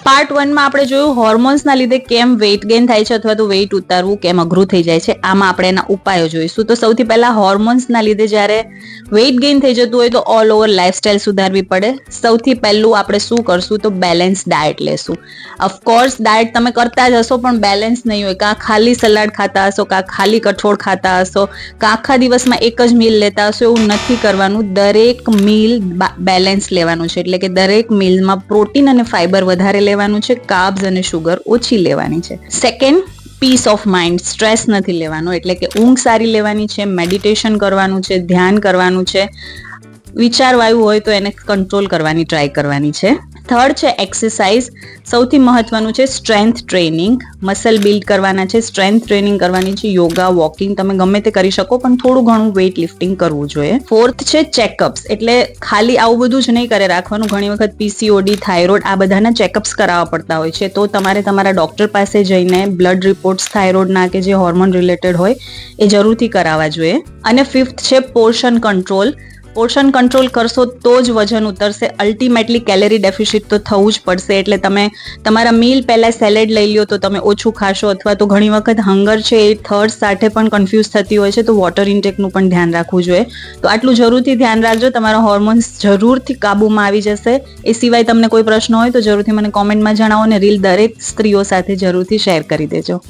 Part 1 માં આપણે જોયું હોર્મોન્સના લીધે કેમ વેઇટ ગેઇન થાય છે અથવા તો વેઇટ ઉતારવું કેમ અઘરું થઈ જાય છે. આમાં આપણે એના ઉપાયો જોઈશું. તો સૌથી પહેલા હોર્મોન્સના લીધે જ્યારે વેઇટ ગેઇન થઈ જતું હોય તો ઓલ ઓવર લાઈફસ્ટાઈલ સુધારવી પડે. સૌથી પહેલું આપણે શું કરશું તો બેલેન્સ ડાયટ લેશું. ઓફકોર્સ ડાયટ તમે કરતા જ હશો પણ બેલેન્સ નહીં હોય. કાં ખાલી સલાડ ખાતા હશો, કાં ખાલી કઠોળ ખાતા હશો, કાં આખા દિવસમાં એક જ મીલ લેતા હશો. એવું નથી કરવાનું. દરેક મીલ બેલેન્સ લેવાનું છે. એટલે કે દરેક મીલમાં પ્રોટીન અને ફાઈબર વધારે લેવાનું છે, કાર્બ્સ અને શુગર ઓછી લેવાની છે. Second, peace of mind, stress નથી લેવાનો. એટલે કે ઊંઘ સારી લેવાની છે, મેડિટેશન કરવાનું છે, ધ્યાન કરવાનું છે, વિચારવાયું હોય તો એને કંટ્રોલ કરવાની ટ્રાય કરવાની છે. થર્ડ છે એક્સરસાઇઝ. સૌથી મહત્વનું છે સ્ટ્રેન્થ ટ્રેનિંગ. મસલ બિલ્ડ કરવાના છે, સ્ટ્રેન્થ ટ્રેનિંગ કરવાની છે, યોગા, વોકિંગ તમે ગમે તે કરી શકો પણ થોડું ઘણું વેઇટ લિફ્ટિંગ કરવું જોઈએ. ફોર્થ છે ચેકઅપ્સ. એટલે ખાલી આવું બધું જ નહીં કરે રાખવાનું. ઘણી વખત પીસીઓડી, થાઇરોઇડ આ બધાના ચેકઅપ્સ કરાવવા પડતા હોય છે. તો તમારે તમારા ડોક્ટર પાસે જઈને બ્લડ રિપોર્ટ્સ થાઇરોઇડના કે જે હોર્મોન રિલેટેડ હોય એ જરૂરથી કરાવવા જોઈએ. અને ફિફ્થ છે પોર્શન કંટ્રોલ. પોર્શન કંટ્રોલ કરશો તો જ વજન ઉતરશે. અલ્ટિમેટલી કેલેરી ડેફિસિટ તો થવું જ પડશે. એટલે તમે તમારા મીલ પહેલા સેલેડ લઈ લ્યો તો તમે ઓછું ખાશો, અથવા તો ઘણી વખત હંગર છે એ થર્સ્ટ સાથે પણ કન્ફ્યુઝ થતી હોય છે. તો વોટર ઇન્ટેકનું પણ ધ્યાન રાખવું જોઈએ. તો આટલું જરૂરથી ધ્યાન રાખજો. તમારા હોર્મોન્સ જરૂરથી કાબુમાં આવી જશે. એ સિવાય તમને કોઈ પ્રશ્ન હોય તો જરૂરથી મને કોમેન્ટમાં જણાવો અને રીલ દરેક સ્ત્રીઓ સાથે જરૂરથી શેર કરી દેજો.